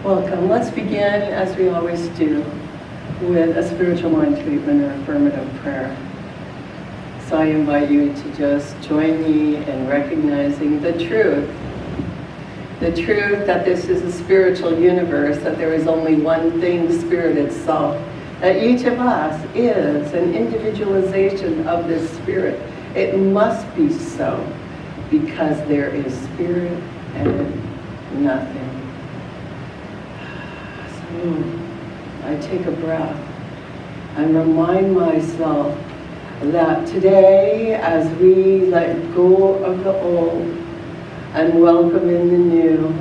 Welcome. Let's begin, as we always do, with a spiritual mind treatment or affirmative prayer. So I invite you to just join me in recognizing the truth that this is a spiritual universe, that there is only one thing, spirit itself, that each of us is an individualization of this spirit. It must be so, because there is spirit and nothing. I take a breath and remind myself that today, as we let go of the old and welcome in the new,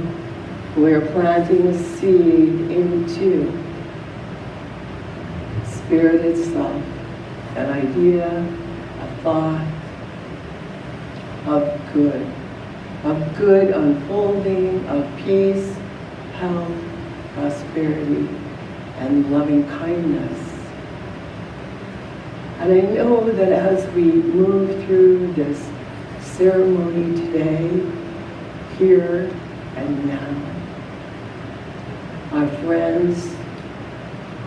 we're planting a seed into spirit itself, an idea, a thought of good unfolding, of peace, health, prosperity, and loving kindness. And I know that as we move through this ceremony today, here and now, our friends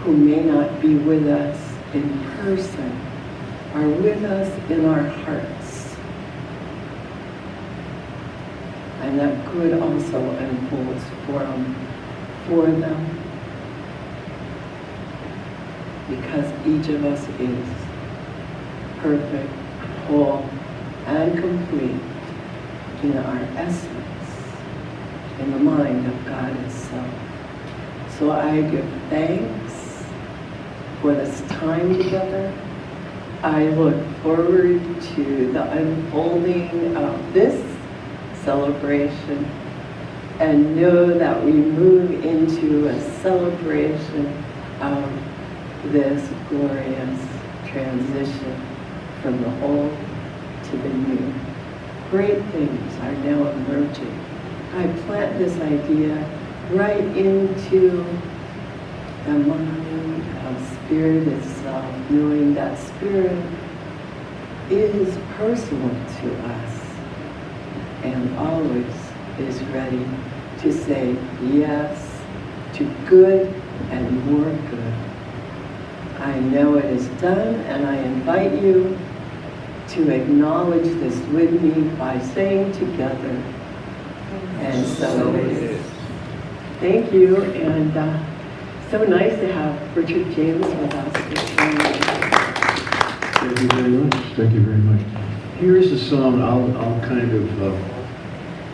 who may not be with us in person are with us in our hearts. And that good also unfolds for them, because each of us is perfect, whole, and complete in our essence, in the mind of God itself. So I give thanks for this time together. I look forward to the unfolding of this celebration, and know that we move into a celebration of this glorious transition from the old to the new. Great things are now emerging. I plant this idea right into the mind of spirit itself, knowing that spirit is personal to us and always is ready to say yes to good and more good. I know it is done, and I invite you to acknowledge this with me by saying together, and so it is. Thank you, and so nice to have Richard James with us this morning. Thank you very much. Thank you very much. Here is a song I'll kind of,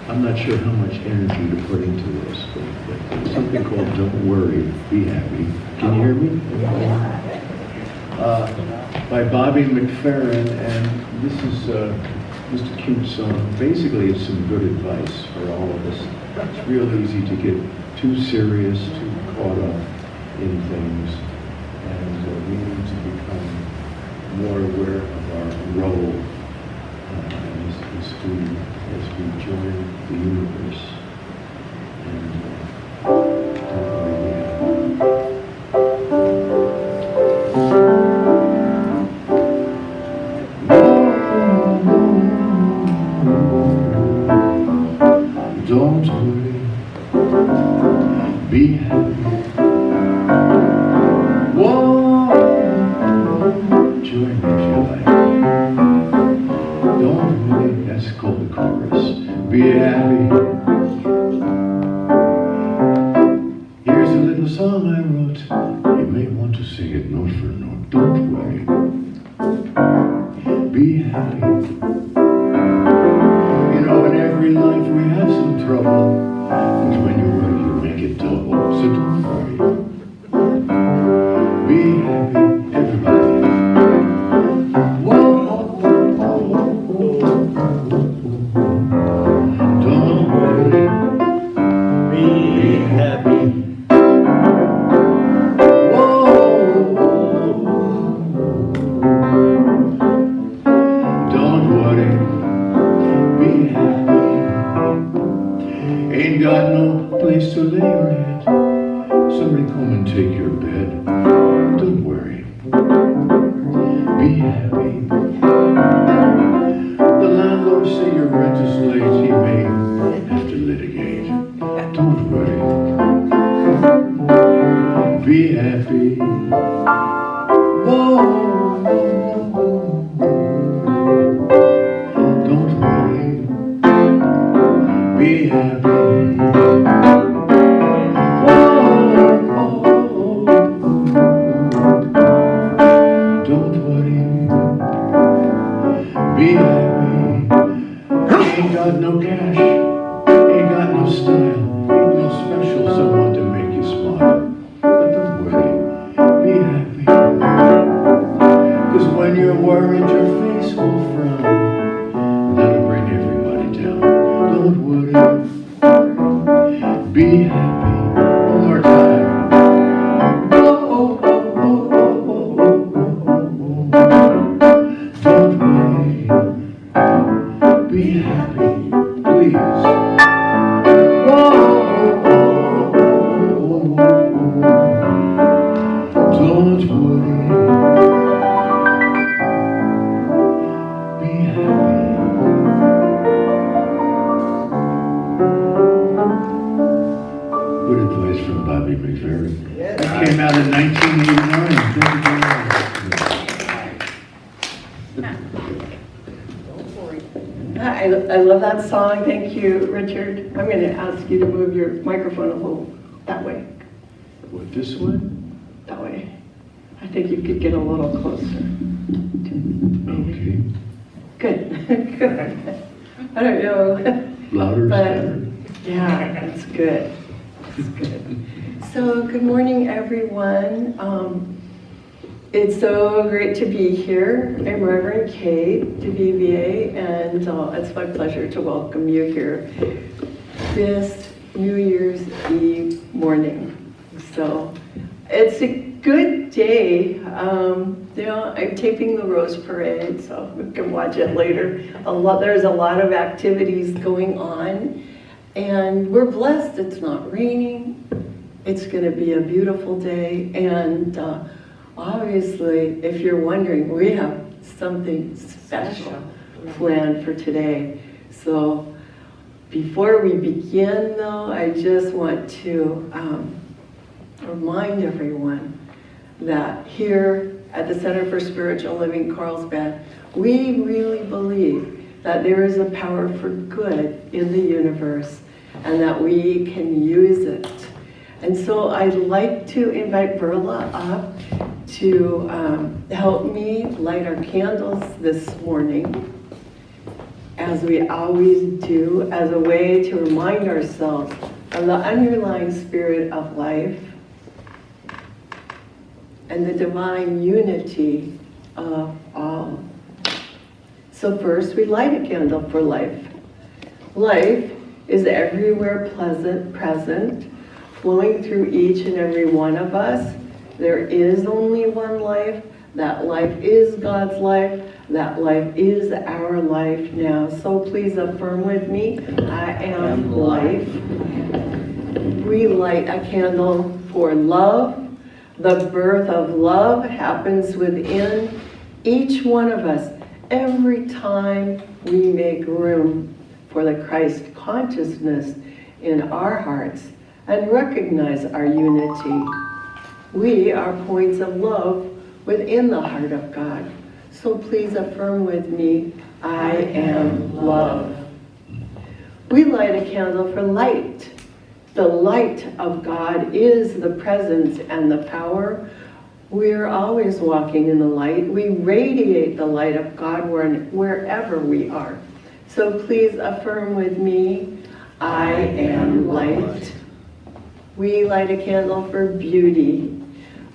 I'm not sure how much energy to put into this, but it's something called Don't Worry, Be Happy. Can you hear me? By Bobby McFerrin, and this is just a cute song. Basically, it's some good advice for all of us. It's real easy to get too serious, too caught up in things, and we need to become more aware of our role as we join the universe. And don't worry, be happy. Don't worry, be happy. Whoa, join me if you like. Don't worry, that's called the chorus. Be happy. Here's a little song I wrote. You may want to sing it note for note. Don't worry, be happy. You know, in every life we have some trouble, and when you worry, you make it double. So don't worry. Be happy, everybody. Whoa. Don't worry. Be happy. Whoa. Don't worry. Be happy. Ain't got no place to lay your head. Somebody come and take your bed. Don't worry. Be happy. The landlord say your rent is late. He may have to litigate. Don't worry. Be happy. Don't worry. Be happy. Ain't got no cash. Ain't got no style. Ain't no special someone to make you smile. But don't worry. Be happy. 'Cause when you're worried, your face will frown. That'll bring everybody down. Don't worry. Be happy. One more time. Don't worry. Be happy, please. Don't worry. Be happy. Good advice from Bobby McFerrin. That came out in 1989. Thank you very much. I love that song. Thank you, Richard. I'm going to ask you to move your microphone a little that way. What, this one? That way. I think you could get a little closer. Okay. Good. Good. I don't know. Louder is But better. yeah, that's good. That's good. So good morning, everyone. It's so great to be here. I'm Reverend Kate DeVivier, and it's my pleasure to welcome you here this New Year's Eve morning. So it's a good day. I'm taping the Rose Parade, so we can watch it later. There's a lot of activities going on, and we're blessed. It's not raining. It's going to be a beautiful day, and obviously, if you're wondering, we have something special planned for today. So before we begin, though, I just want to remind everyone that here at the Center for Spiritual Living Carlsbad, we really believe that there is a power for good in the universe and that we can use it. And so I'd like to invite Verla up to help me light our candles this morning, as we always do, as a way to remind ourselves of the underlying spirit of life and the divine unity of all. So first, we light a candle for life. Life is everywhere present, flowing through each and every one of us. There is only one life. That life is God's life. That life is our life now. So please affirm with me, I am life. We light a candle for love. The birth of love happens within each one of us every time we make room for the Christ consciousness in our hearts and recognize our unity. We are points of love within the heart of God. So please affirm with me, I am love. We light a candle for light. The light of God is the presence and the power. We're always walking in the light. We radiate the light of God wherever we are. So please affirm with me, I am light. We light a candle for beauty.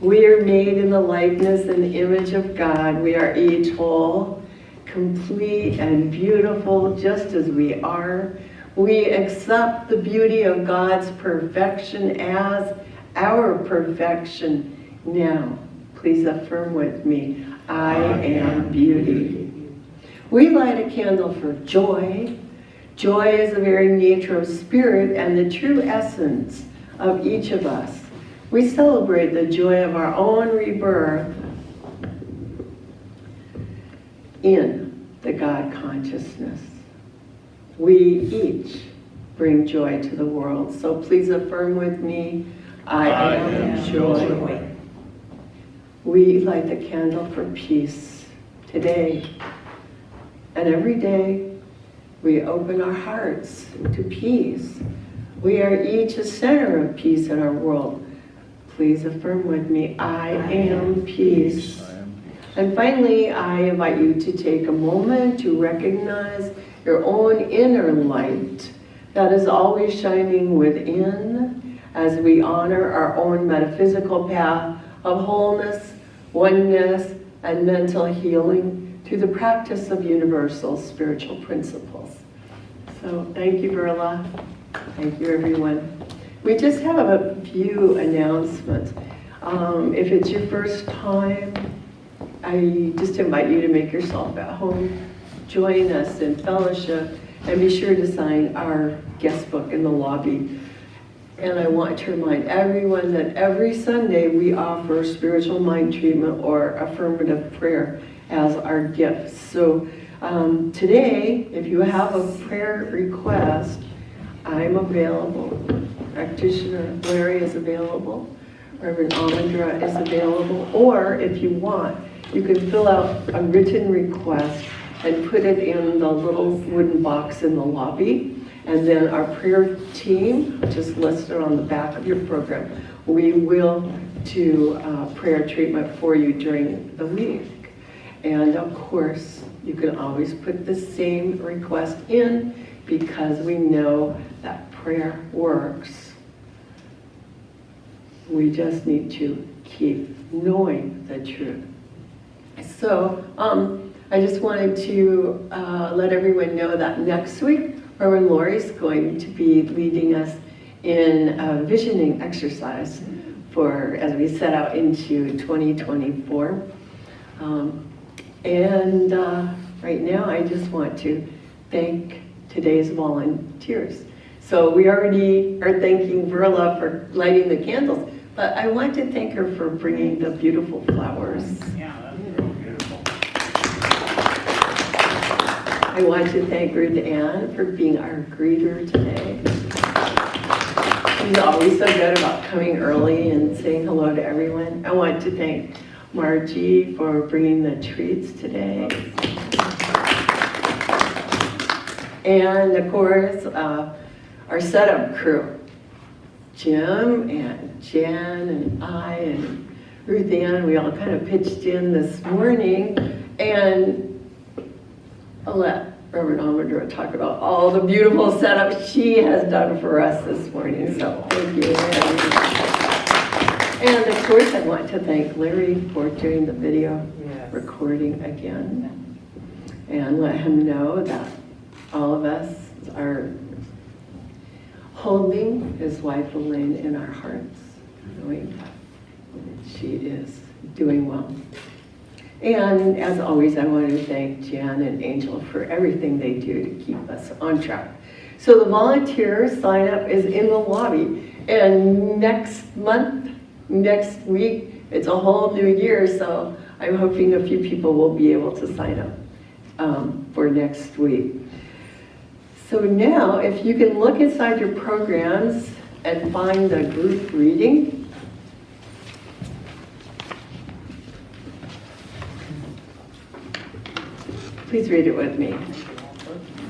We are made in the likeness and image of God. We are each whole, complete, and beautiful just as we are. We accept the beauty of God's perfection as our perfection. Now, please affirm with me, I am beauty. We light a candle for joy. Joy is the very nature of spirit and the true essence of each of us. We celebrate the joy of our own rebirth in the God consciousness. We each bring joy to the world. So please affirm with me, I am joy. We light the candle for peace today and every day We open our hearts to peace. We are each a center of peace in our world. Please affirm with me, I am peace. And finally, I invite you to take a moment to recognize your own inner light that is always shining within as we honor our own metaphysical path of wholeness, oneness, and mental healing through the practice of universal spiritual principles. So thank you, Verla. Thank you, everyone. We just have a few announcements. If it's your first time, I just invite you to make yourself at home. Join us in fellowship and be sure to sign our guest book in the lobby. And I want to remind everyone that every Sunday we offer spiritual mind treatment or affirmative prayer as our gifts. So today, if you have a prayer request, I'm available. Practitioner Larry is available. Reverend Ahmondra is available. Or if you want, you can fill out a written request and put it in the little wooden box in the lobby. And then our prayer team, which is listed on the back of your program, we will do prayer treatment for you during the week. And of course, you can always put the same request in because we know that prayer works. We just need to keep knowing the truth. So I just wanted to let everyone know that next week, Reverend Lori's going to be leading us in a visioning exercise as we set out into 2024. Right now, I just want to thank today's volunteers. So we already are thanking Verla for lighting the candles, but I want to thank her for bringing the beautiful flowers. Yeah, that's real beautiful. I want to thank Ruth Ann for being our greeter today. She's always so good about coming early and saying hello to everyone. I want to thank Margie for bringing the treats today. And of course, our setup crew, Jim and Jan and I and Ruth Ann, we all kind of pitched in this morning, and I'll let Reverend Ahmondra talk about all the beautiful setup she has done for us this morning, so thank you. And of course, I want to thank Larry for doing the video recording again, and let him know that all of us are holding his wife Elaine in our hearts, knowing that she is doing well. And as always, I want to thank Jan and Angel for everything they do to keep us on track. So the volunteer sign up is in the lobby, and next week, it's a whole new year, so I'm hoping a few people will be able to sign up for next week. So now, if you can look inside your programs and find the group reading. Please read it with me.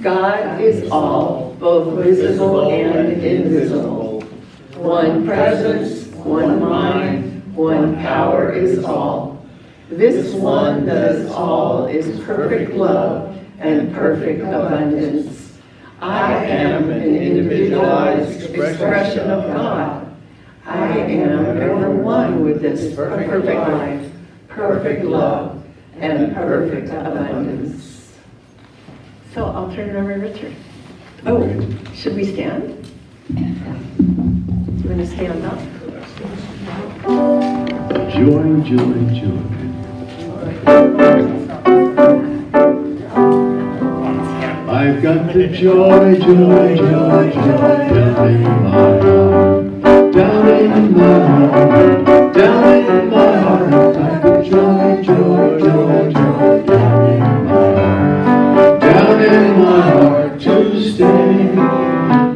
God is all, both visible and invisible. One presence, one mind, one power is all. This one that is all is perfect love and perfect abundance. I am an individualized expression of God. I am ever one with this perfect life, perfect love, and perfect abundance. So I'll turn it over to Richard. Oh, should we stand? You want to stand up? Joy, joy, joy. I've got the joy, joy, joy, joy down in my heart, down in my heart, down in my heart. I've got the joy, joy, joy, joy down in my heart, down in my heart to stay.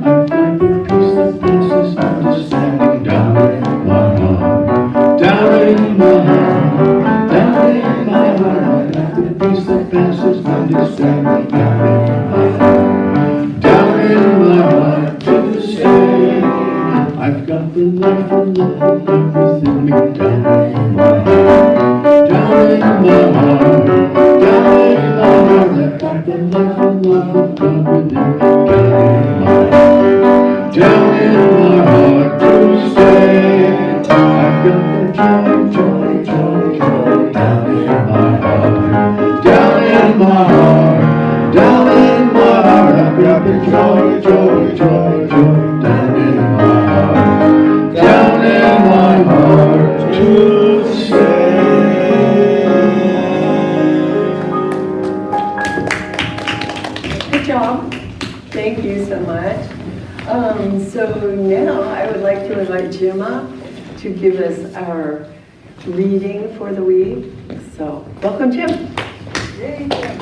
I've got the peace that passes understanding down in my heart, down in my heart, down in my heart. I've got the peace that passes understanding down in my heart. the life and love within me, down in my heart, down in my heart, down in my heart. I've got the life and love of God within me, down in my heart to stay. I've got the joy, joy, joy, joy, down in my heart, down in my heart, down in my heart. I've got the joy, joy, joy, joy, down in my heart, down in my heart to stay. Good job. Thank you so much. So now I would like to invite Jim up to give us our reading for the week. So welcome, Jim. Yay, Jim.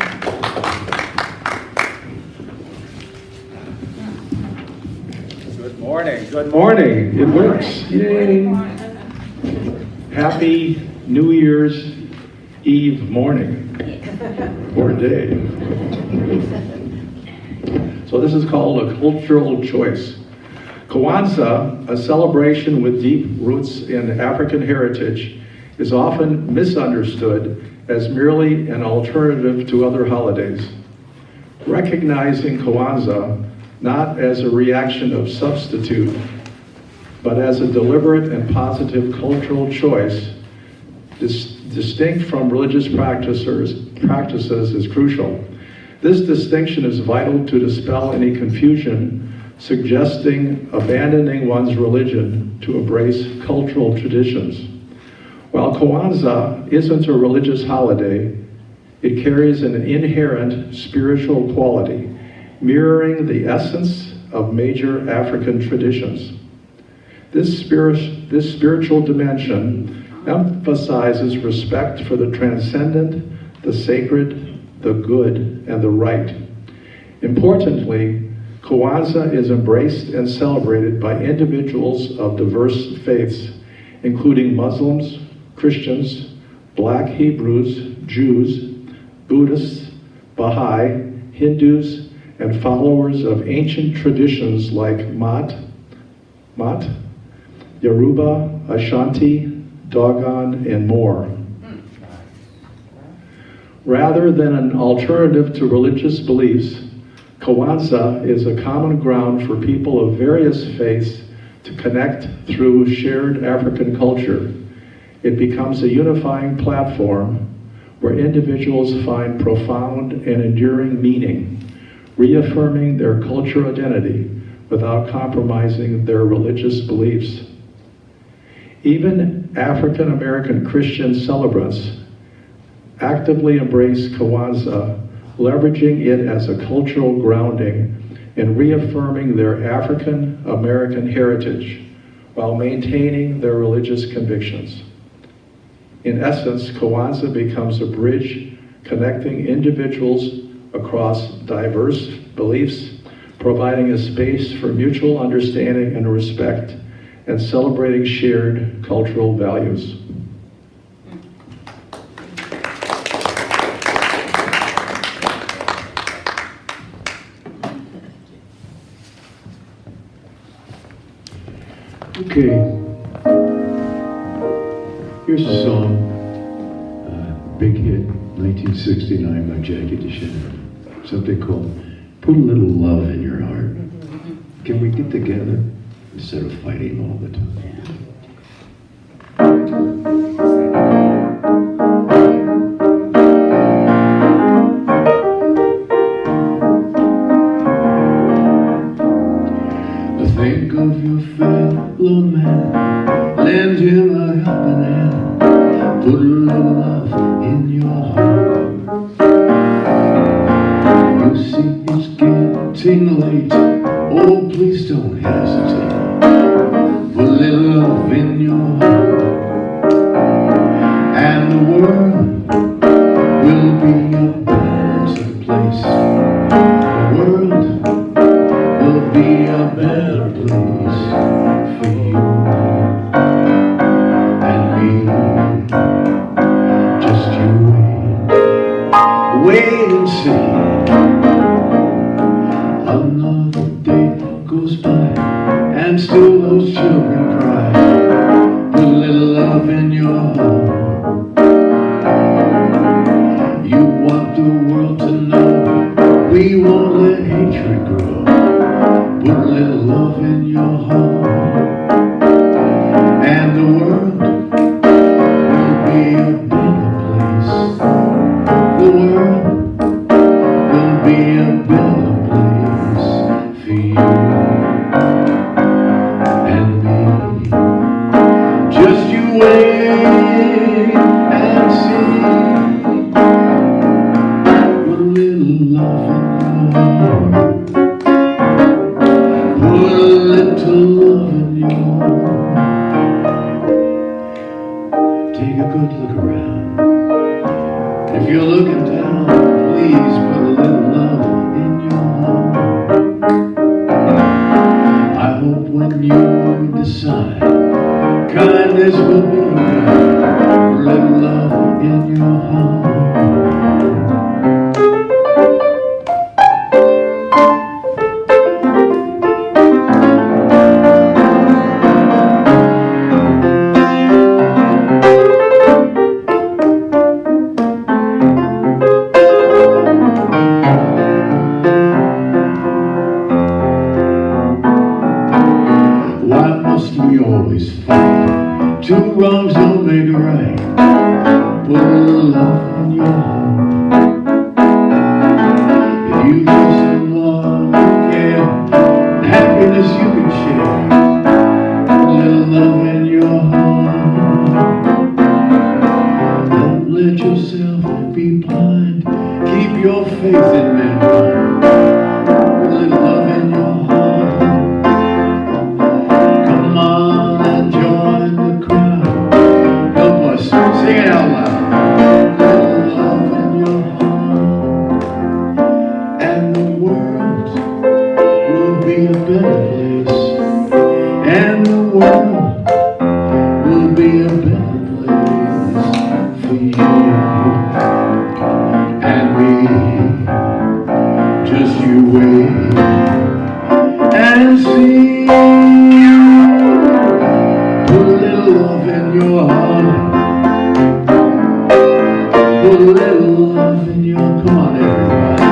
Good morning. Good morning. It works. Yay. Happy New Year's Eve morning or day. So this is called a cultural choice. Kwanzaa, a celebration with deep roots in African heritage, is often misunderstood as merely an alternative to other holidays. Recognizing Kwanzaa not as a reaction of substitute, but as a deliberate and positive cultural choice, distinct from religious practices is crucial. This distinction is vital to dispel any confusion, suggesting abandoning one's religion to embrace cultural traditions. While Kwanzaa isn't a religious holiday, it carries an inherent spiritual quality, mirroring the essence of major African traditions. This spiritual dimension emphasizes respect for the transcendent, the sacred, the good, and the right. Importantly, Kwanzaa is embraced and celebrated by individuals of diverse faiths, including Muslims, Christians, Black Hebrews, Jews, Buddhists, Baha'i, Hindus, and followers of ancient traditions like Mat, Yoruba, Ashanti, Dogon, and more. Rather than an alternative to religious beliefs, Kwanzaa is a common ground for people of various faiths to connect through shared African culture. It becomes a unifying platform where individuals find profound and enduring meaning, reaffirming their cultural identity without compromising their religious beliefs. Even African American Christian celebrants actively embrace Kwanzaa, leveraging it as a cultural grounding and reaffirming their African American heritage while maintaining their religious convictions. In essence, Kwanzaa becomes a bridge connecting individuals across diverse beliefs, providing a space for mutual understanding and respect, and celebrating shared cultural values. Okay, here's a song, big hit, 1969 by Jackie DeShannon. Something called Put a Little Love in Your Heart. Can we get together instead of fighting all the time? Think of your fellow man, lend him a helping hand, put a little love in your heart. You see it's getting late, oh please don't hesitate, put a little love in your heart, and the world will be a better place. The world will be a better place for you and me. Just you wait and see. Another day goes by and still those children cry. love in your heart. You want the world to know we won't let hatred grow. Put a little love in your heart, and the world will be a better place. The world will be a better place for you and me. Just you wait and see. Put a little love in your heart. Put a little love in your heart. Take a good look around. If you're looking down, please put a little love in your heart. I hope when you decide kindness will be your guide, a little love in your heart. Why must we always fight? Two wrongs don't make a right. Put a little love in your heart. If you feel some love and care, and happiness you can share, put a little love in your heart. Don't let yourself be blind. Keep your faith in mankind. Put a little love in your heart. Come on and join the crowd. Help us sing it out loud. Little love in your heart, and the world will be a better place. And the world will be a better place for you and me. Just you wait and see. Put a little love in your heart. Put a little love in your, come on everybody.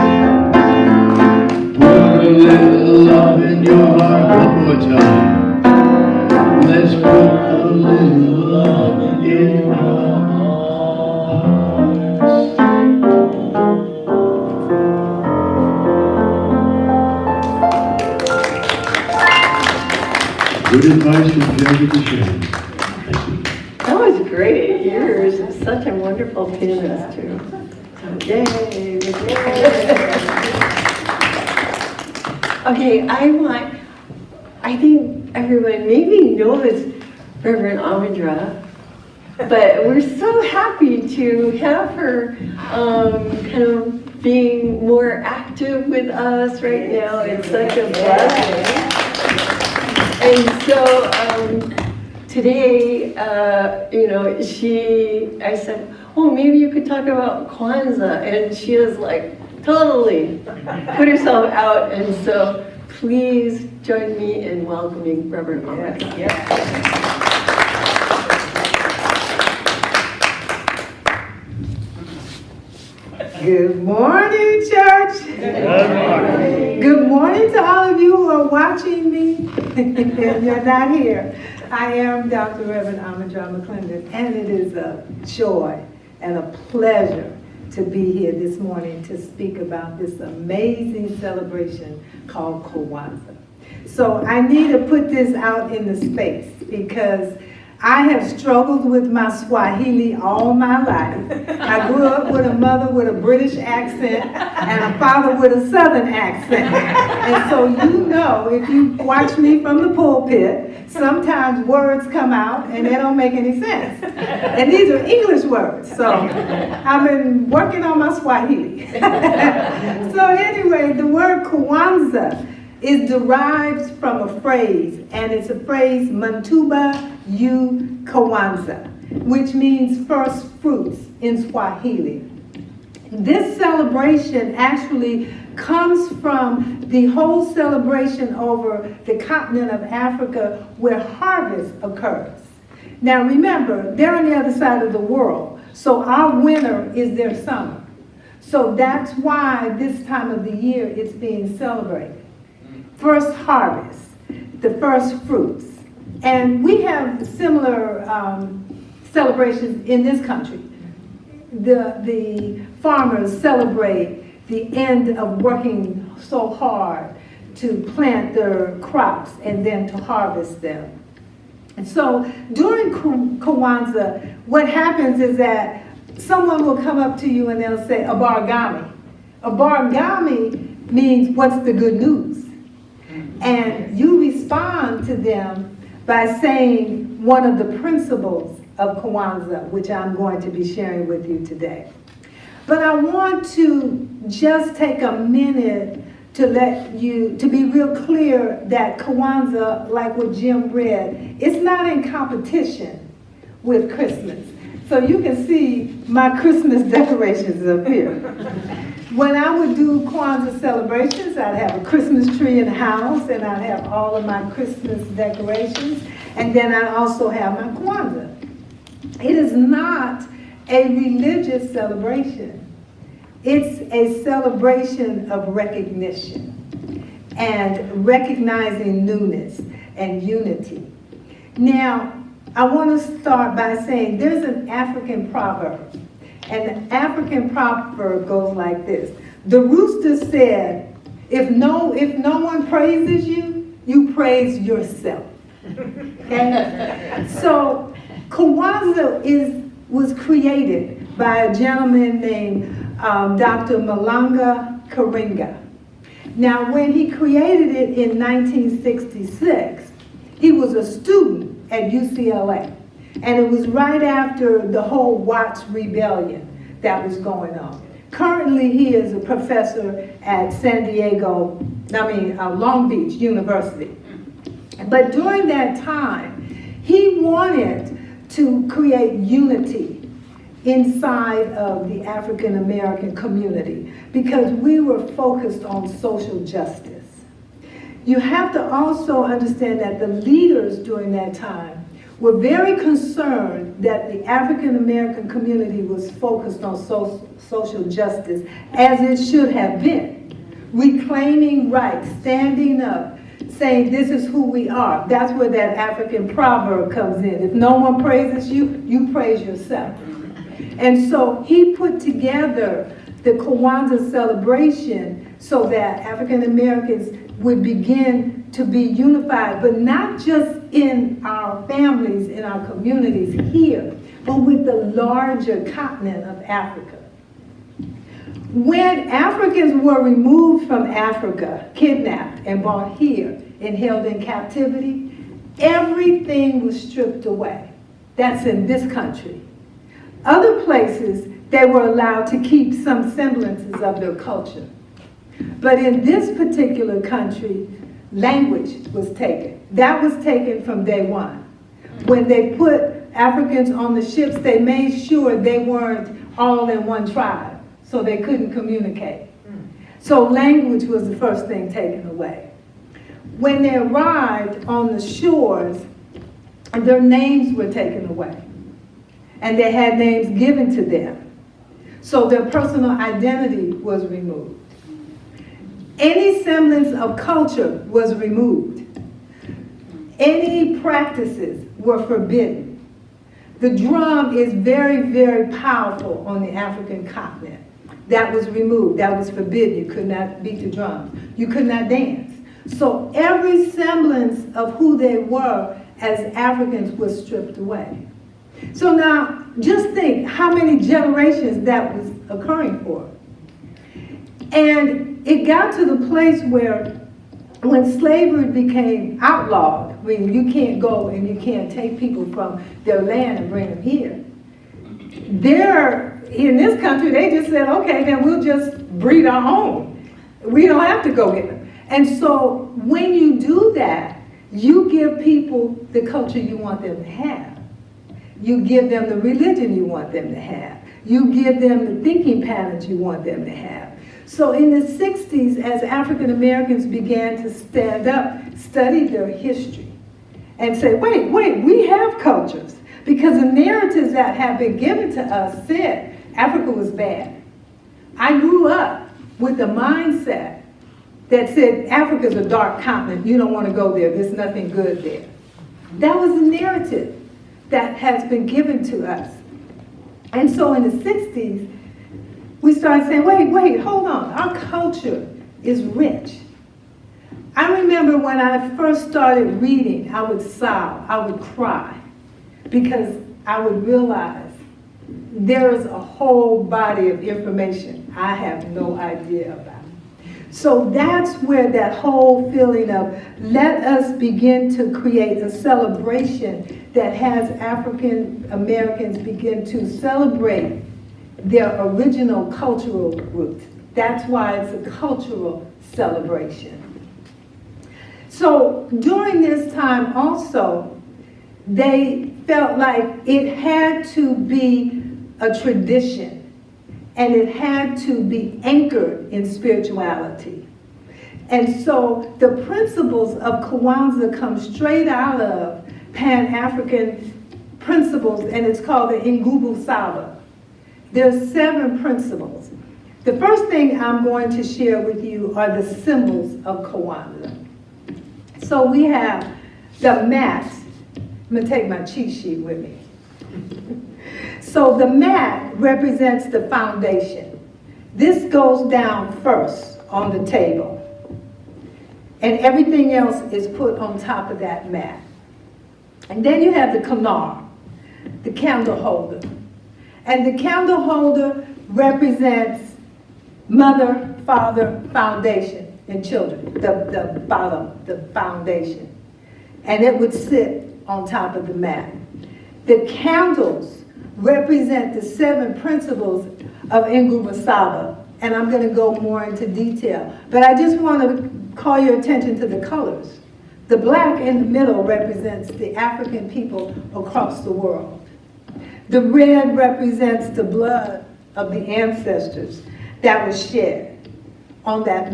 Put a little love in your heart one more time. Let's put a little love in our hearts. Good advice from Jerry to Sharon. Thank you. That was great. You're such a wonderful pianist, too. So, yay. Okay, I think everyone maybe knows Reverend Ahmondra, but we're so happy to have her kind of being more active with us right now. It's such a blessing. And so today, I said, oh, maybe you could talk about Kwanzaa. And she is like, totally put herself out. And so please join me in welcoming Reverend Ahmondra. Good morning, church. Good morning. Good morning to all of you who are watching me and you're not here. I am Dr. Reverend Ahmondra McClendon, and it is a joy and a pleasure to be here this morning to speak about this amazing celebration called Kwanzaa. So I need to put this out in the space because I have struggled with my Swahili all my life. I grew up with a mother with a British accent and a father with a Southern accent. And so you know, if you watch me from the pulpit, sometimes words come out and they don't make any sense. And these are English words, so I've been working on my Swahili. So anyway, the word Kwanzaa is derived from a phrase, and it's a phrase, Mantuba yu Kwanzaa, which means first fruits in Swahili. This celebration actually comes from the whole celebration over the continent of Africa where harvest occurs. Now remember, they're on the other side of the world, so our winter is their summer. So that's why this time of the year it's being celebrated. First harvest, the first fruits. And we have similar celebrations in this country. The farmers celebrate the end of working so hard to plant their crops and then to harvest them. And so during Kwanzaa, what happens is that someone will come up to you and they'll say, "Abargami." Abargami means, "What's the good news?" And you respond to them by saying one of the principles of Kwanzaa, which I'm going to be sharing with you today. But I want to just take a minute to be real clear that Kwanzaa, like what Jim read, it's not in competition with Christmas. So you can see my Christmas decorations up here. When I would do Kwanzaa celebrations, I'd have a Christmas tree in the house, and I'd have all of my Christmas decorations, and then I'd also have my Kwanzaa. It is not a religious celebration. It's a celebration of recognition and recognizing newness and unity. Now, I want to start by saying there's an African proverb. And the African proverb goes like this. The rooster said, if no one praises you, you praise yourself. Okay? So Kwanzaa was created by a gentleman named Dr. Malanga Karinga. Now, when he created it in 1966, he was a student at UCLA. And it was right after the whole Watts rebellion that was going on. Currently, he is a professor at Long Beach University. But during that time, he wanted to create unity inside of the African American community because we were focused on social justice. You have to also understand that the leaders during that time were very concerned that the African American community was focused on social justice, as it should have been. Reclaiming rights, standing up, saying this is who we are. That's where that African proverb comes in. If no one praises you, you praise yourself. And so he put together the Kwanzaa celebration so that African Americans would begin to be unified, but not just in our families, in our communities here, but with the larger continent of Africa. When Africans were removed from Africa, kidnapped and brought here and held in captivity, everything was stripped away. That's in this country. Other places, they were allowed to keep some semblances of their culture. But in this particular country, language was taken. That was taken from day one. When they put Africans on the ships, they made sure they weren't all in one tribe, so they couldn't communicate. So language was the first thing taken away. When they arrived on the shores, their names were taken away. And they had names given to them. So their personal identity was removed. Any semblance of culture was removed. Any practices were forbidden. The drum is very, very powerful on the African continent. That was removed. That was forbidden. You could not beat the drums. You could not dance. So every semblance of who they were as Africans was stripped away. So now, just think how many generations that was occurring for. And it got to the place where when slavery became outlawed, when you can't go and you can't take people from their land and bring them here, in this country, they just said, okay, then we'll just breed our own. We don't have to go get them. And so when you do that, you give people the culture you want them to have. You give them the religion you want them to have. You give them the thinking patterns you want them to have. So in the 60s, as African Americans began to stand up, study their history, and say, wait, we have cultures. Because the narratives that have been given to us said Africa was bad. I grew up with the mindset that said Africa's a dark continent, you don't want to go there, there's nothing good there. That was the narrative that has been given to us. And so in the 60s, we started saying, wait, hold on, our culture is rich. I remember when I first started reading, I would sob, I would cry, because I would realize there is a whole body of information I have no idea about. So that's where that whole feeling of let us begin to create a celebration that has African Americans begin to celebrate their original cultural roots. That's why it's a cultural celebration. So during this time also, they felt like it had to be a tradition and it had to be anchored in spirituality. And so the principles of Kwanzaa come straight out of Pan-African principles, and it's called the Ngubu Saba. There's 7 principles. The first thing I'm going to share with you are the symbols of Kwanzaa. So we have the mat. I'm going to take my cheat sheet with me. So the mat represents the foundation. This goes down first on the table. And everything else is put on top of that mat. And then you have the kanar, the candle holder. And the candle holder represents mother, father, foundation, and children, the bottom, the foundation. And it would sit on top of the mat. The candles represent the 7 principles of Ngubu Saba, and I'm going to go more into detail. But I just want to call your attention to the colors. The black in the middle represents the African people across the world. The red represents the blood of the ancestors that was shed on that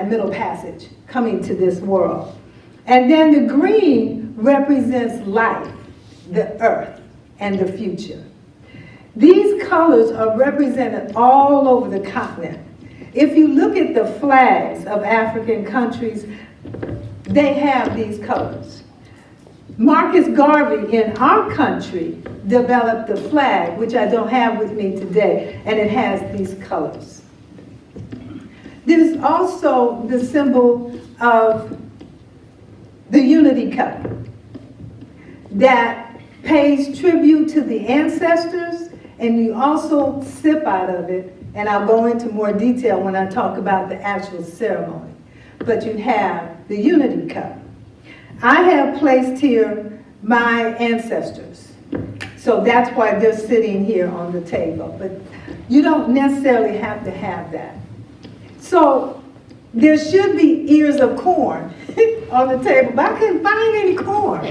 middle passage coming to this world. And then the green represents life, the earth, and the future. These colors are represented all over the continent. If you look at the flags of African countries, they have these colors. Marcus Garvey in our country developed the flag, which I don't have with me today, and it has these colors. There's also the symbol of the Unity Cup that pays tribute to the ancestors, and you also sip out of it, and I'll go into more detail when I talk about the actual ceremony. But you have the Unity Cup. I have placed here my ancestors, so that's why they're sitting here on the table, but you don't necessarily have to have that. So there should be ears of corn on the table, but I couldn't find any corn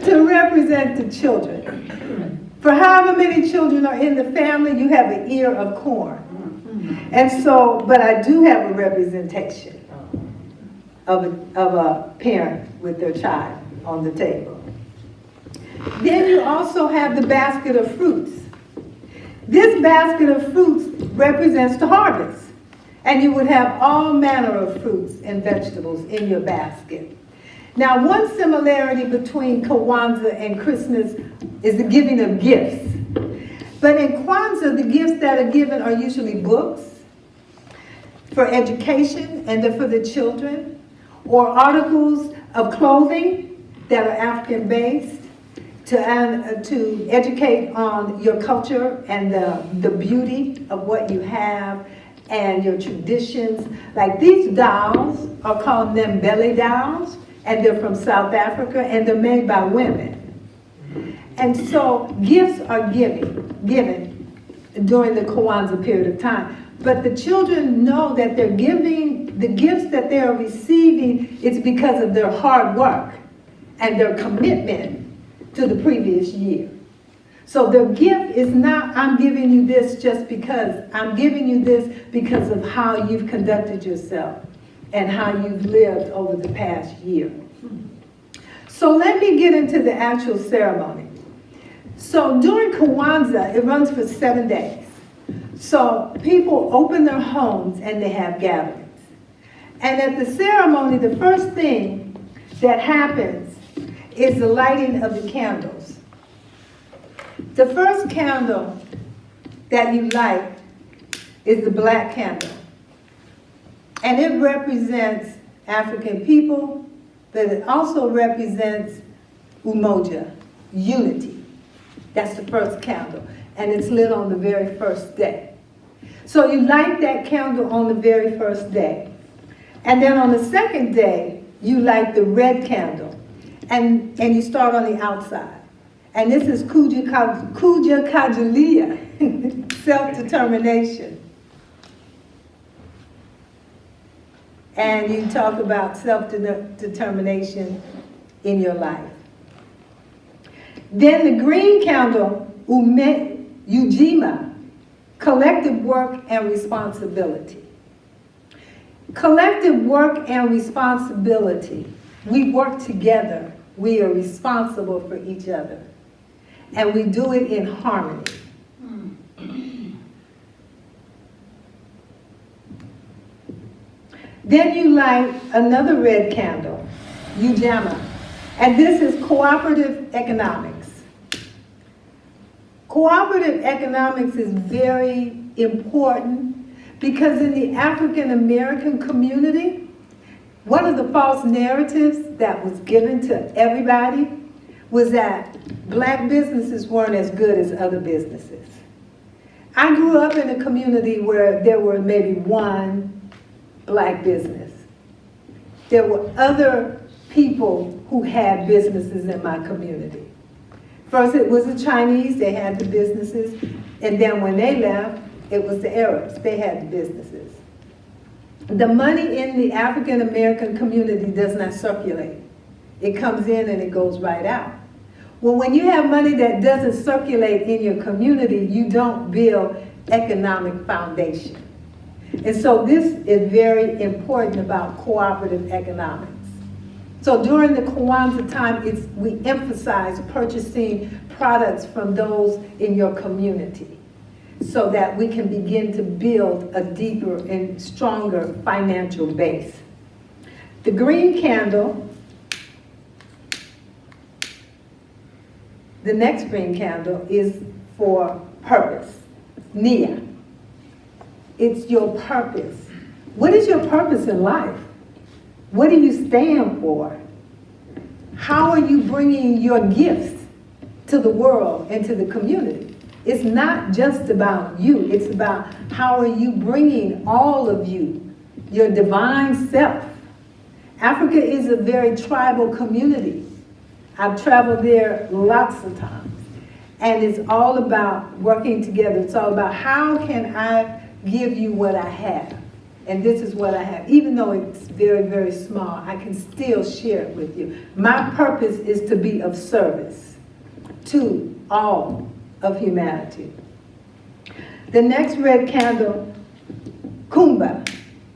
to represent the children. For however many children are in the family, you have an ear of corn. And so, but I do have a representation of a parent with their child on the table. Then you also have the basket of fruits. This basket of fruits represents the harvest. And you would have all manner of fruits and vegetables in your basket. Now, one similarity between Kwanzaa and Christmas is the giving of gifts. But in Kwanzaa, the gifts that are given are usually books for education and they're for the children, or articles of clothing that are African-based to educate on your culture and the beauty of what you have and your traditions. Like these dolls are called Mbele dolls, and they're from South Africa, and they're made by women. And so gifts are given during the Kwanzaa period of time. But the children know that they're giving, the gifts that they are receiving, it's because of their hard work and their commitment to the previous year. So the gift is not, I'm giving you this just because. I'm giving you this because of how you've conducted yourself and how you've lived over the past year. So let me get into the actual ceremony. So during Kwanzaa, it runs for 7 days. So people open their homes and they have gatherings. And at the ceremony, the first thing that happens is the lighting of the candles. The first candle that you light is the black candle. And it represents African people, but it also represents umoja, unity. That's the first candle. And it's lit on the very first day. So you light that candle on the very first day. And then on the second day, you light the red candle. And you start on the outside. And this is Kuja Kajalia, self-determination. And you talk about self-determination in your life. Then the green candle, Ujima, collective work and responsibility. Collective work and responsibility. We work together. We are responsible for each other. And we do it in harmony. Then you light another red candle, Ujama. And this is cooperative economics. Cooperative economics is very important because in the African American community, one of the false narratives that was given to everybody was that black businesses weren't as good as other businesses. I grew up in a community where there were maybe one black business. There were other people who had businesses in my community. First it was the Chinese, they had the businesses, and then when they left, it was the Arabs, they had the businesses. The money in the African American community does not circulate. It comes in and it goes right out. Well, when you have money that doesn't circulate in your community, you don't build economic foundation. And so this is very important about cooperative economics. So during the Kwanzaa time, we emphasize purchasing products from those in your community so that we can begin to build a deeper and stronger financial base. The green candle, the next green candle is for purpose, Nia. It's your purpose. What is your purpose in life? What do you stand for? How are you bringing your gifts to the world and to the community? It's not just about you. It's about how are you bringing all of you, your divine self. Africa is a very tribal community. I've traveled there lots of times. And it's all about working together. It's all about how can I give you what I have. And this is what I have. Even though it's very, very small, I can still share it with you. My purpose is to be of service to all of humanity. The next red candle, Kumba,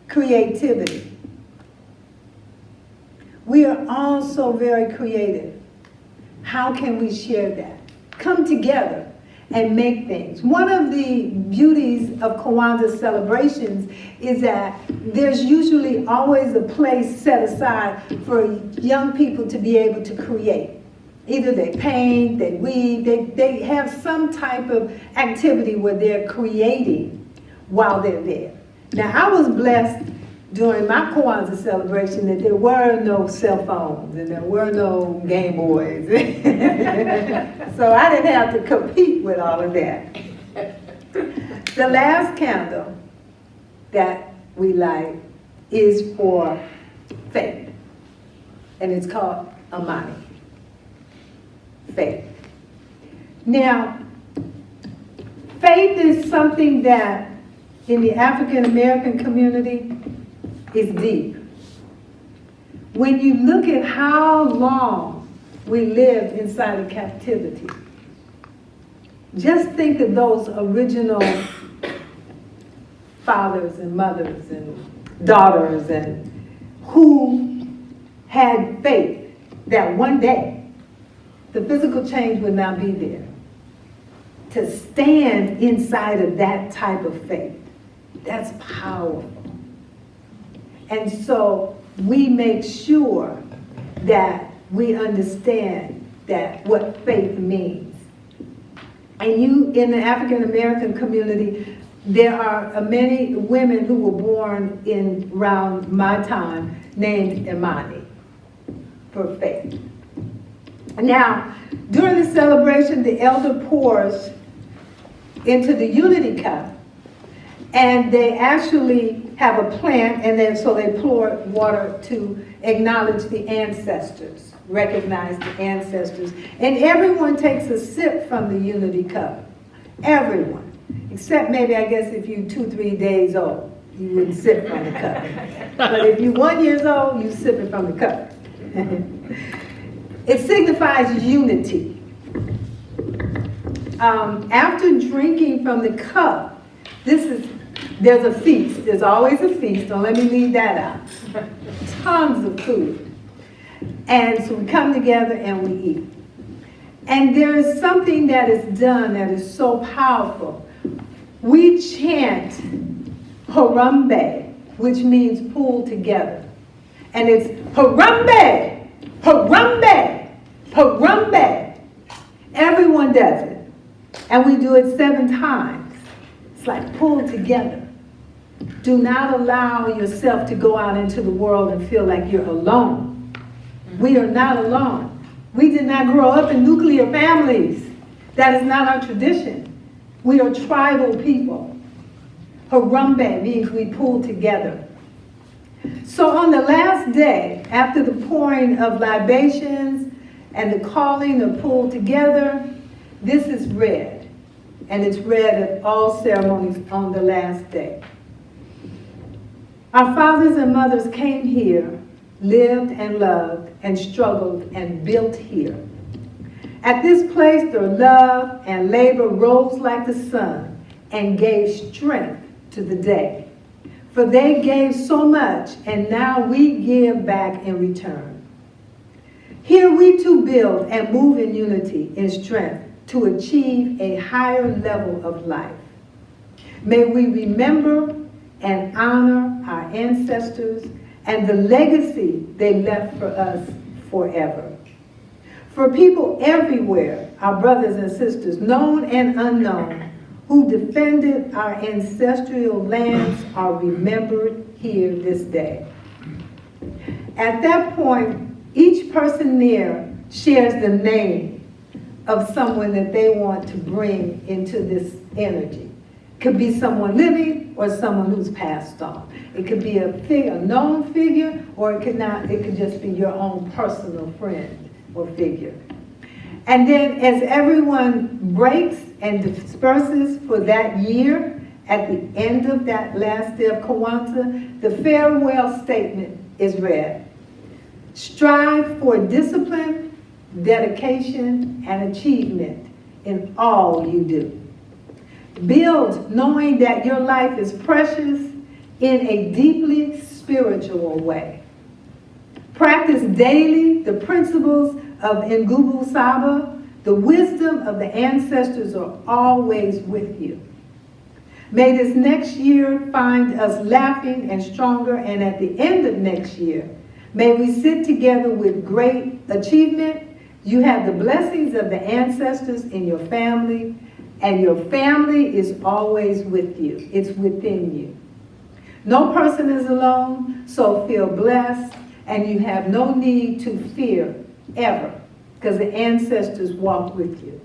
creativity. We are all so very creative. How can we share that? Come together and make things. One of the beauties of Kwanzaa celebrations is that there's usually always a place set aside for young people to be able to create. Either they paint, they weave, they have some type of activity where they're creating while they're there. Now I was blessed during my Kwanzaa celebration that there were no cell phones and there were no Game Boys. So I didn't have to compete with all of that. The last candle that we light is for faith, and it's called Amani, faith. Now, faith is something that in the African American community is deep. When you look at how long we lived inside of captivity, just think of those original fathers and mothers and daughters and who had faith that one day the physical change would not be there. To stand inside of that type of faith, that's powerful. And so we make sure that we understand that what faith means. And you, in the African American community, there are many women who were born in around my time named Imani for faith. Now, during the celebration, the elder pours into the unity cup, and they actually have a plant, and then so they pour water to acknowledge the ancestors, recognize the ancestors. And everyone takes a sip from the unity cup. Everyone. Except maybe, I guess, if you're 2-3 days old, you wouldn't sip from the cup. But if you're 1 year old, you sip it from the cup. It signifies unity. After drinking from the cup, there's a feast. There's always a feast. Don't let me leave that out. Tons of food. And so we come together and we eat. And there is something that is done that is so powerful. We chant Harambe, which means pull together. And it's Harambe, Harambe, Harambe. Everyone does it. And we do it 7 times. It's like pull together. Do not allow yourself to go out into the world and feel like you're alone. We are not alone. We did not grow up in nuclear families. That is not our tradition. We are tribal people. Harambe means we pull together. So on the last day, after the pouring of libations and the calling of pull together, this is read. And it's read at all ceremonies on the last day. Our fathers and mothers came here, lived and loved and struggled and built here. At this place, their love and labor rose like the sun and gave strength to the day. For they gave so much, and now we give back in return. Here we too build and move in unity, in strength, to achieve a higher level of life. May we remember and honor our ancestors and the legacy they left for us forever. For people everywhere, our brothers and sisters, known and unknown, who defended our ancestral lands are remembered here this day. At that point, each person there shares the name of someone that they want to bring into this energy. It could be someone living or someone who's passed on. It could be a known figure, or it could just be your own personal friend or figure. And then as everyone breaks and disperses for that year, at the end of that last day of Kwanzaa, the farewell statement is read. Strive for discipline, dedication, and achievement in all you do. Build knowing that your life is precious in a deeply spiritual way. Practice daily the principles of Ngubu Saba. The wisdom of the ancestors are always with you. May this next year find us laughing and stronger, and at the end of next year, may we sit together with great achievement. You have the blessings of the ancestors in your family, and your family is always with you. It's within you. No person is alone, so feel blessed, and you have no need to fear ever, because the ancestors walk with you.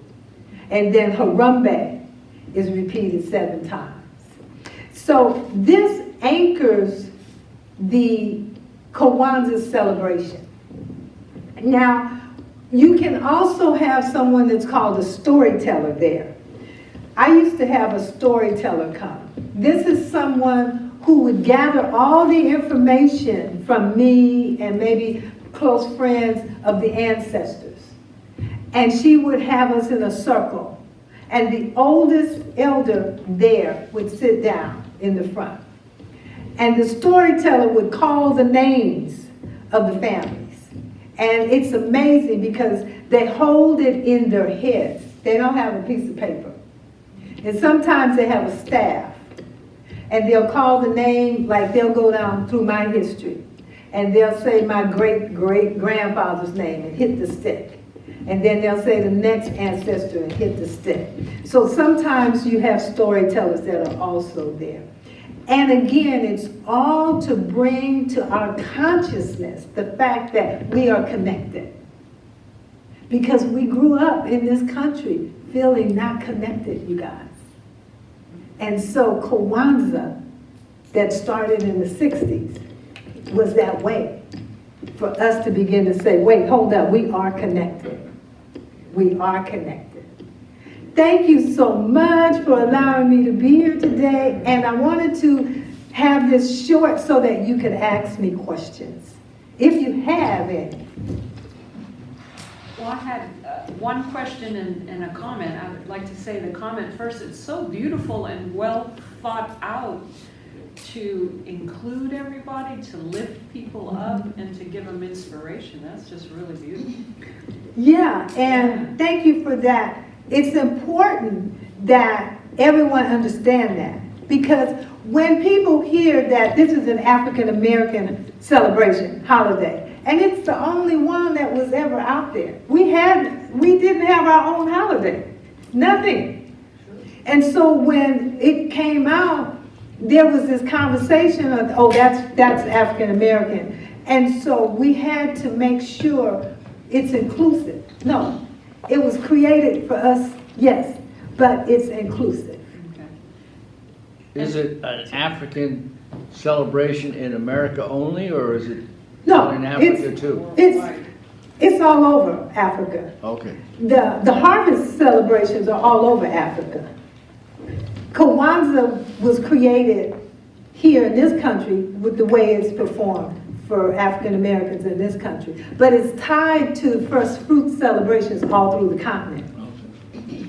And then Harambe is repeated 7 times. So this anchors the Kwanzaa celebration. Now, you can also have someone that's called a storyteller there. I used to have a storyteller come. This is someone who would gather all the information from me and maybe close friends of the ancestors. And she would have us in a circle. And the oldest elder there would sit down in the front. And the storyteller would call the names of the families. And it's amazing because they hold it in their heads. They don't have a piece of paper. And sometimes they have a staff. And they'll call the name, like they'll go down through my history. And they'll say my great-great-grandfather's name and hit the stick. And then they'll say the next ancestor and hit the stick. So sometimes you have storytellers that are also there. And again, it's all to bring to our consciousness the fact that we are connected. Because we grew up in this country feeling not connected, you guys. And so Kwanzaa, that started in the 60s, was that way for us to begin to say, wait, hold up, we are connected. We are connected. Thank you so much for allowing me to be here today. And I wanted to have this short so that you could ask me questions, if you have any. Well, I had one question and a comment. I would like to say the comment first. It's so beautiful and well thought out to include everybody, to lift people up, and to give them inspiration. That's just really beautiful. Yeah, and thank you for that. It's important that everyone understand that, because when people hear that this is an African American celebration, holiday, and it's the only one that was ever out there. We didn't have our own holiday, nothing. And so when it came out, there was this conversation of, oh, that's African American. And so we had to make sure it's inclusive. No, it was created for us, yes, but it's inclusive. Okay. Is it an African celebration in America only, or is it No, in Africa too? It's all over Africa. Okay. The harvest celebrations are all over Africa. Kwanzaa was created here in this country with the way it's performed for African Americans in this country. But it's tied to first fruit celebrations all through the continent.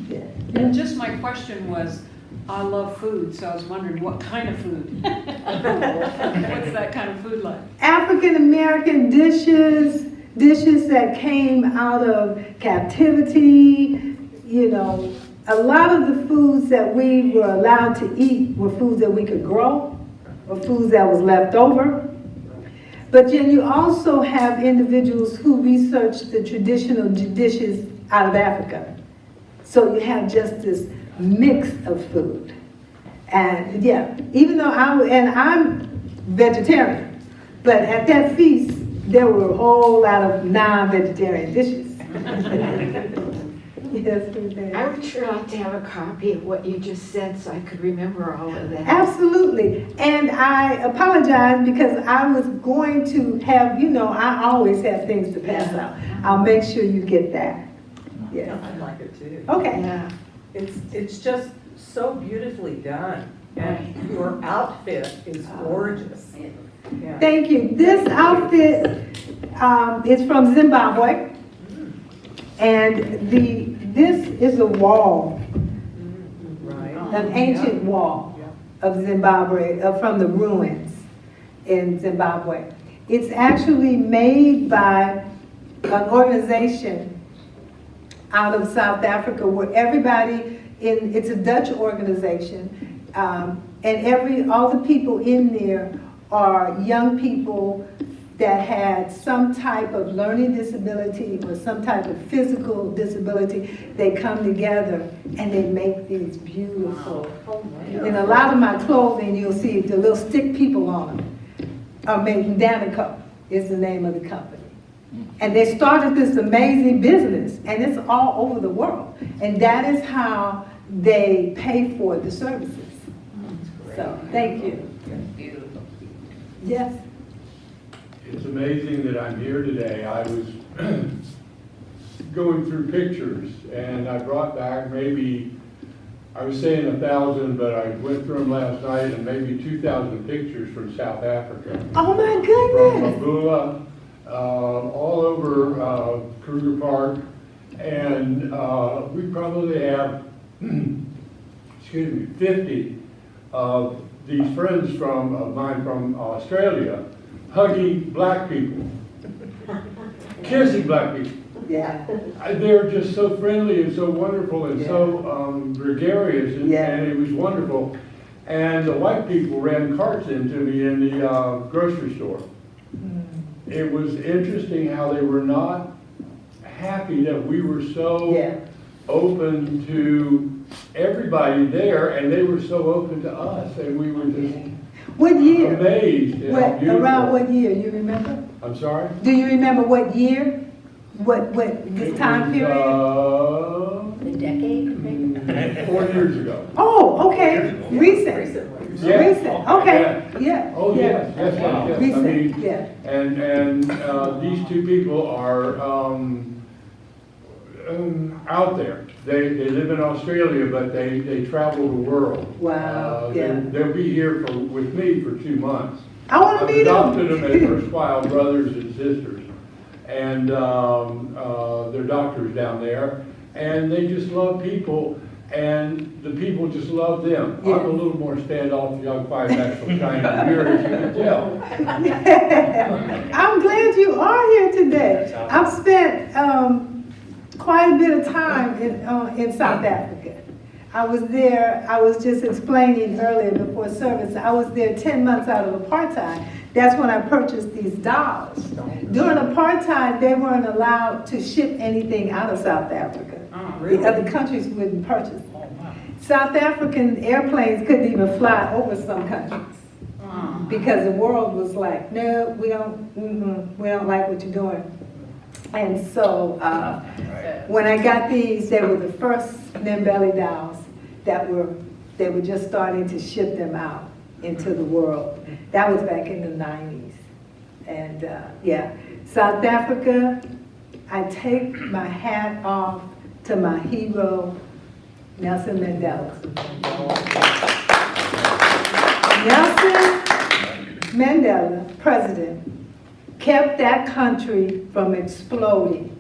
Yeah. And just my question was, I love food, so I was wondering what kind of food? What's that kind of food like? African American dishes that came out of captivity, you know, a lot of the foods that we were allowed to eat were foods that we could grow or foods that was left over. But then you also have individuals who research the traditional dishes out of Africa. So you have just this mix of food. And yeah, even though I'm vegetarian, but at that feast, there were a whole lot of non-vegetarian dishes. Yes, I would sure like to have a copy of what you just said so I could remember all of that. Absolutely. And I apologize because I was going to have, you know, I always have things to pass out. I'll make sure you get that. Yeah. I like it too. Okay. Yeah. It's just so beautifully done, and your outfit is gorgeous. Yeah. Thank you. This outfit is from Zimbabwe. And this is a wall, Right. an ancient wall of Zimbabwe, from the ruins in Zimbabwe. It's actually made by an organization out of South Africa where everybody it's a Dutch organization, and all the people in there are young people that had some type of learning disability or some type of physical disability. They come together and they make these beautiful, in a lot of my clothing you'll see the little stick people on them are made in Danico is the name of the company. And they started this amazing business, and it's all over the world. And that is how they pay for the services. So, thank you. Beautiful. Yes. It's amazing that I'm here today. I was going through pictures, and I brought back maybe, I was saying 1,000, but I went through them last night, and maybe 2,000 pictures from South Africa. Oh my From goodness. Mabula, all over Kruger Park, and we probably have, excuse me, 50 of these friends of mine from Australia hugging black people. kissing black people. Yeah. They were just so friendly and so wonderful and so gregarious, and it was wonderful. And the white people ran carts into me in the grocery store. It was interesting how they were not happy that we were so open to everybody there, and they were so open to us, and we were just What year? amazed at how beautiful. Around what year, you remember? I'm sorry? Do you remember what year? What this time period? The decade, maybe? 4 years ago. Oh, okay, recent. Yeah. Recent, okay, yeah. Oh, yeah. yes. I Recent, mean, yeah. and these two people are out there. They live in Australia, but they travel the world. Wow, They'll be here with me for 2 months. I want to I've meet adopted them. them as erstwhile brothers and sisters, and they're doctors down there, and they just love people, and the people just love them. Yeah. I'm a little more standoffish, I'm quite actually kind of weird, as you can tell. I'm glad you are here today. I've spent quite a bit of time in South Africa. I was there, I was just explaining earlier before service, I was there 10 months out of apartheid. That's when I purchased these dolls. During apartheid, they weren't allowed to ship anything out of South Africa. The other countries wouldn't purchase them. South African airplanes couldn't even fly over some countries because the world was like, no, we don't like what you're doing. And so when I got these, they were the first Nimbelli dolls they were just starting to ship them out into the world. That was back in the 90s. And South Africa, I take my hat off to my hero, Nelson Mandela. Nelson Mandela, president, kept that country from exploding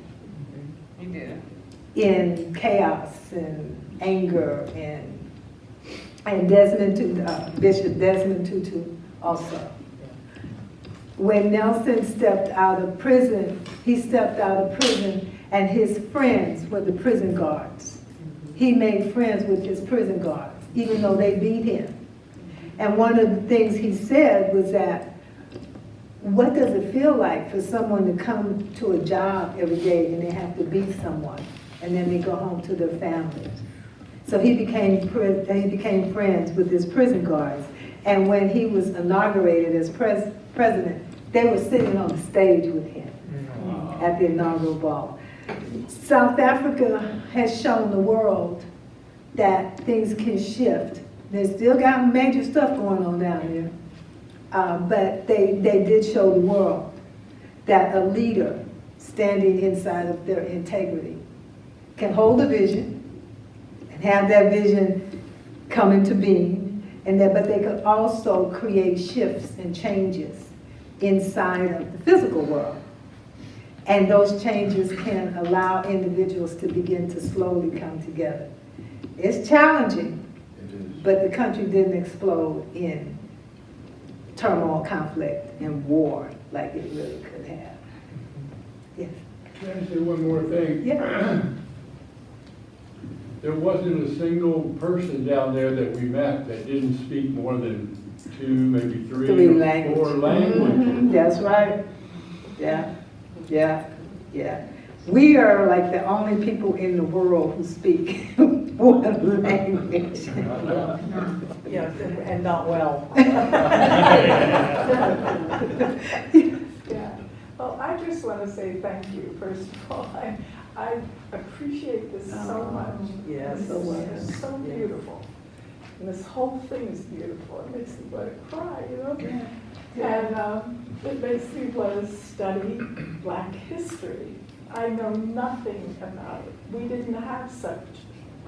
in chaos and anger, and Bishop Desmond Tutu also. When Nelson stepped out of prison, he stepped out of prison and his friends were the prison guards. He made friends with his prison guards, even though they beat him. And one of the things he said was that, what does it feel like for someone to come to a job every day and they have to beat someone, and then they go home to their families? So he became friends with his prison guards. And when he was inaugurated as president, they were sitting on the stage with him at the inaugural ball. South Africa has shown the world that things can shift. They still got major stuff going on down there. But they did show the world that a leader standing inside of their integrity can hold a vision and have that vision come into being, but they could also create shifts and changes inside of the physical world. And those changes can allow individuals to begin to slowly come together. It's challenging, but the country didn't explode in turmoil, conflict, and war like it really could have. Yes. Can I say one more thing? Yeah. There wasn't a single person down there that we met that didn't speak more than 2, maybe 3 or 4 languages. That's right. Yeah. We are like the only people in the world who speak one language. Yes, and not well. Yeah. Well, I just want to say thank you, first of all. I appreciate this so much. Yes. This is so beautiful. And this whole thing is beautiful. It makes me want to cry, you know? And it makes me want to study Black history. I know nothing about it. We didn't have such.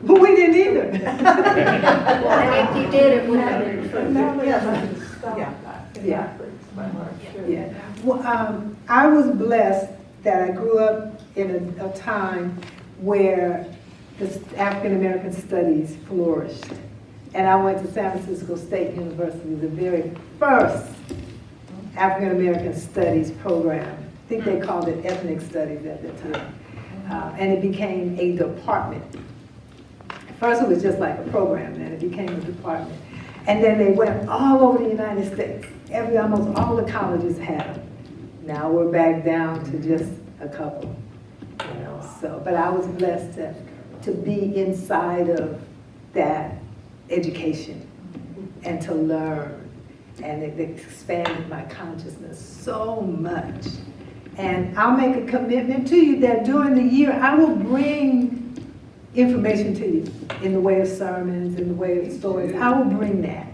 We didn't either. And if you did, it would have been And now they Yes. have to stop Yeah. that. And Yeah. that breaks my heart, too. Yeah. Well, I was blessed that I grew up in a time where the African American studies flourished. And I went to San Francisco State University, the very first African American studies program think they called it ethnic studies at the time. And it became a department. First it was just like a program, then it became a department. And then they went all over the United States. Almost all the colleges had them. Now we're back down to just a couple, you know. So, but I was blessed to be inside of that education and to learn. And it expanded my consciousness so much. And I'll make a commitment to you that during the year, I will bring information to you in the way of sermons, in the way of stories. I will bring that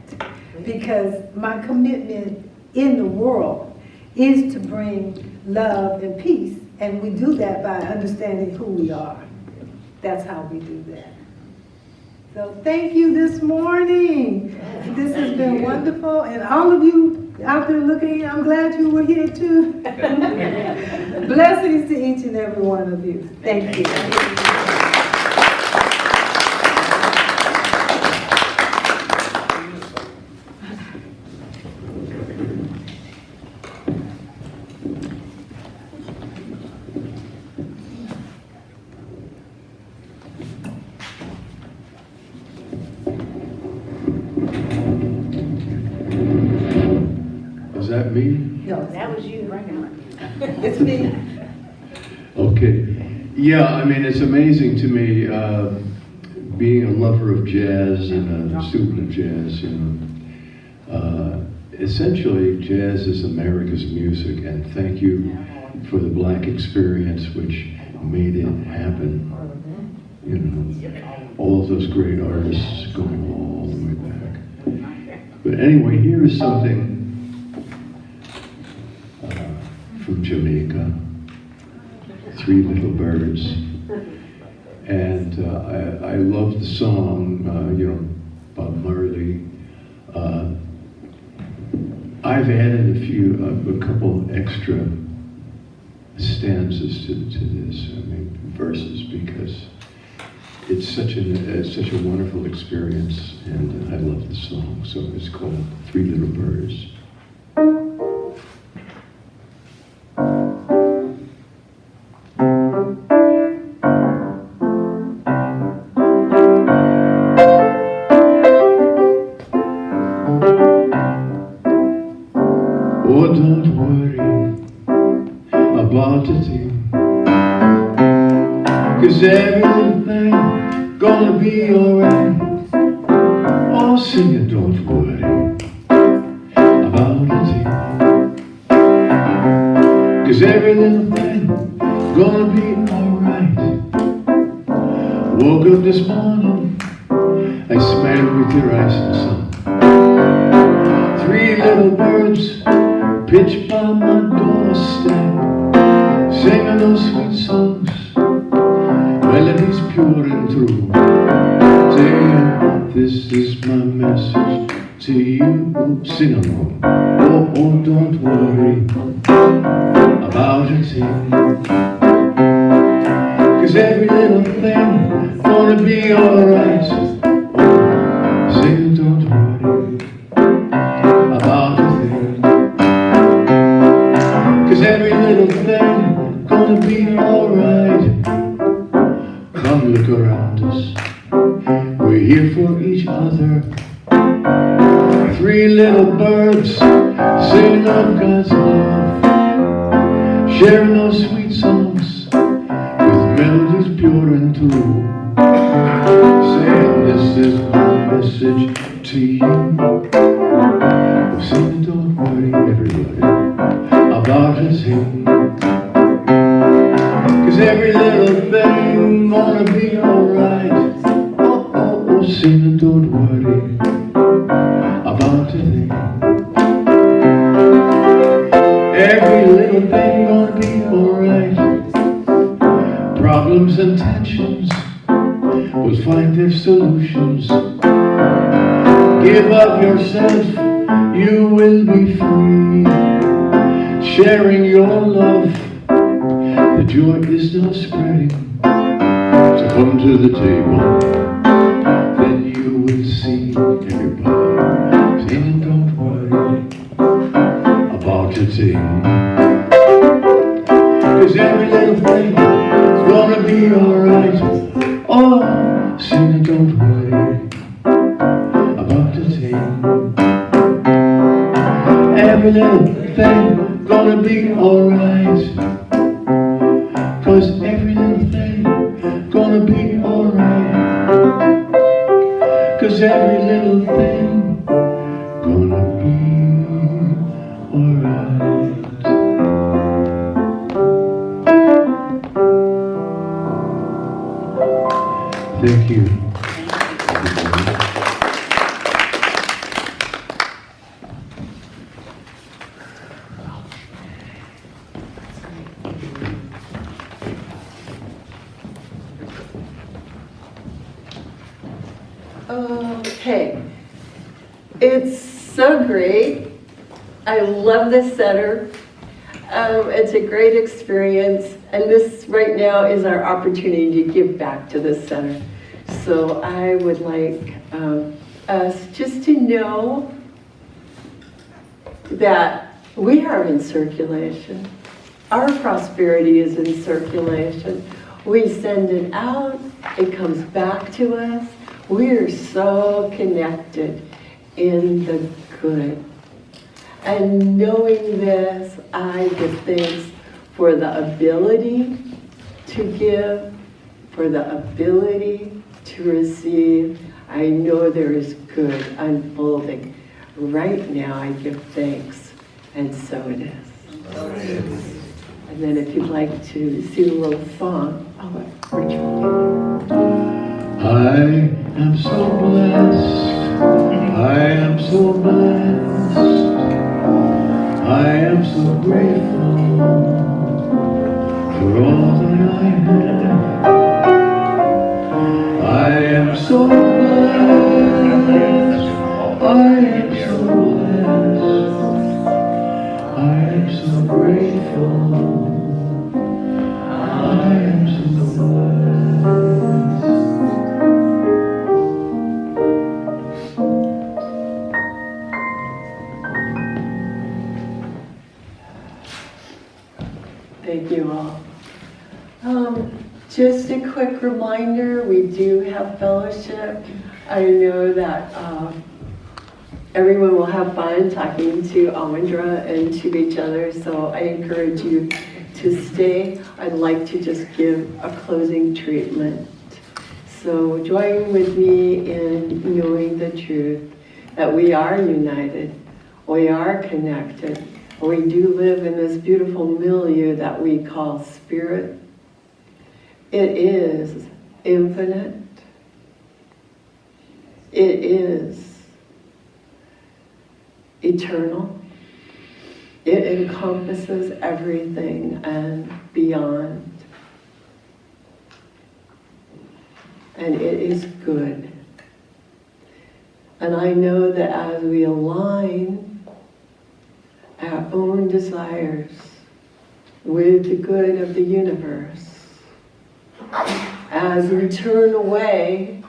because my commitment in the world is to bring love and peace. And we do that by understanding who we are. That's how we do that. So thank you this morning. This has been wonderful. And all of you out there looking, I'm glad you were here too. Blessings to each and every one of you. Thank you. Is that me? No, That was you, right now. it's me. Okay. Yeah, I mean, it's amazing to me, being a lover of jazz and a student of jazz, you know. Essentially, jazz is America's music, and thank you for the Black experience which made it happen. You know, all of those great artists going all the way back. But anyway, here is something from Jamaica, Three Little Birds. And I love the song, you know, Bob Marley. I've added a couple extra stanzas to this, I mean, verses, because it's such a wonderful experience, and I love the song. So it's called Three Little Birds. Oh, don't worry about a thing, 'cause everything gonna be alright. Oh, sing it, don't worry about a thing, 'cause every little thing gonna be alright. Woke up this morning, I smiled with your eyes and sun. Three little birds pitched by my doorstep, singing those sweet songs, melodies pure and true. Saying, this is my message to you. Sing along. Oh, oh, don't worry about a thing, 'cause every little thing gonna be alright. Sing, don't worry about a thing, 'cause every little thing gonna be alright. Come look around us, we're here for each other. Three little birds singing of God's love, sharing those sweet songs with melodies pure and true. Saying, this is my message to you. Saying, don't worry, everybody, about a thing, 'cause every little thing gonna be alright. Oh, oh, oh, saying, don't worry about a thing, every little thing gonna be alright. Problems and tensions will find their solutions. Give up yourself, you will be free. Sharing your love, the joy is now spreading. So come to the table, then you will see everybody saying, don't worry about a thing. be alright. Oh, Sina, don't worry about the thing. Every little thing gonna be alright. 'Cause every little thing gonna be alright. 'Cause every little thing gonna be alright. Thank you. Okay, it's so great. I love this center. It's a great experience, and this right now is our opportunity to give back to this center. So I would like us just to know that we are in circulation. Our prosperity is in circulation. We send it out, it comes back to us. We are so connected in the good. And knowing this, I give thanks for the ability to give, for the ability to receive. I know there is good unfolding. Right now, I give thanks, and so it is. And then if you'd like to sing a little song, I'll let Rachel. I am so blessed. I am so blessed. I am so grateful for all that I have. I am so blessed. I am so blessed. I am so grateful. I am so blessed. Thank you all. Just a quick reminder, we do have fellowship. I know that everyone will have fun talking to Ahmondra and to each other, so I encourage you to stay. I'd like to just give a closing treatment. So join with me in knowing the truth that we are united, we are connected. We do live in this beautiful milieu that we call spirit. It is infinite. It is eternal. It encompasses everything and beyond. And it is good. And I know that as we align our own desires with the good of the universe, as we turn away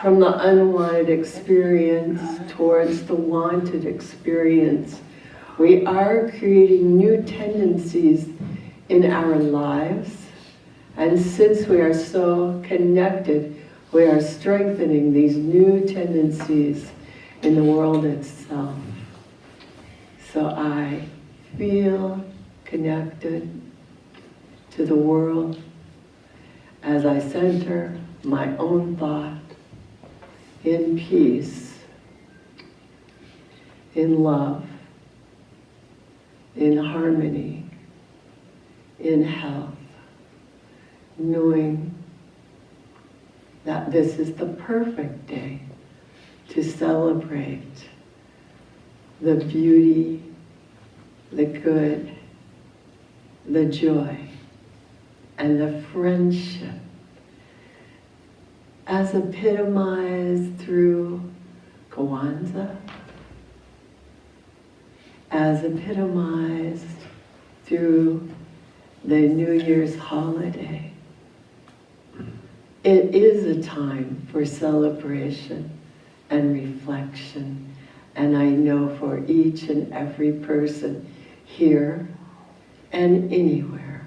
from the unwanted experience towards the wanted experience, we are creating new tendencies in our lives. And since we are so connected, we are strengthening these new tendencies in the world itself. So I feel connected to the world as I center my own thought in peace, in love, in harmony, in health, knowing that this is the perfect day to celebrate the beauty, the good, the joy, and the friendship as epitomized through Kwanzaa, as epitomized through the New Year's holiday. It is a time for celebration and reflection. And I know for each and every person here and anywhere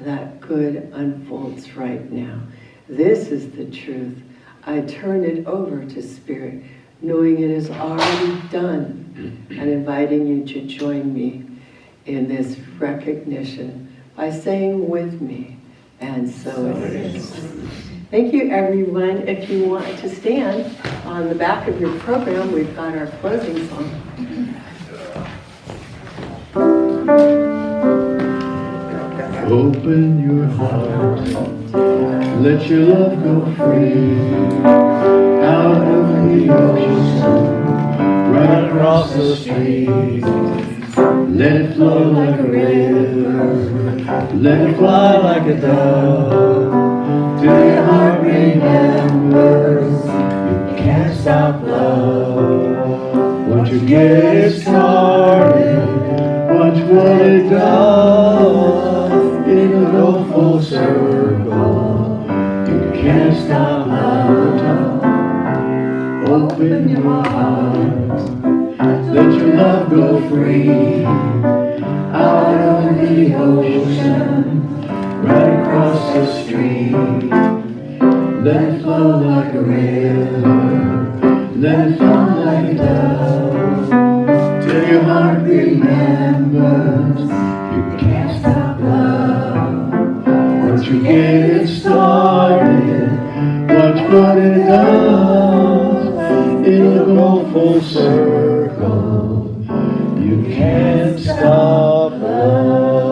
that good unfolds right now. This is the truth. I turn it over to Spirit, knowing it is already done, and inviting you to join me in this recognition by saying with me, and so it is. Thank you, everyone. If you want to stand, on the back of your program, we've got our closing song. Open your heart, let your love go free, out of the ocean, right across the street. Let it flow like a river, let it fly like a dove, till your heart remembers you can't stop love. Once you get it started, watch what it does. It'll go full circle. You can't stop love. Open your heart, let your love go free, out of the ocean, right across the street. Let it flow like a river, let it flow like a dove, till your heart remembers you can't stop love. Once you get it started, watch what it does. It'll go full circle. You can't stop love.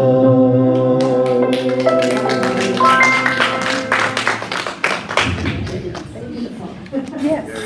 Yes.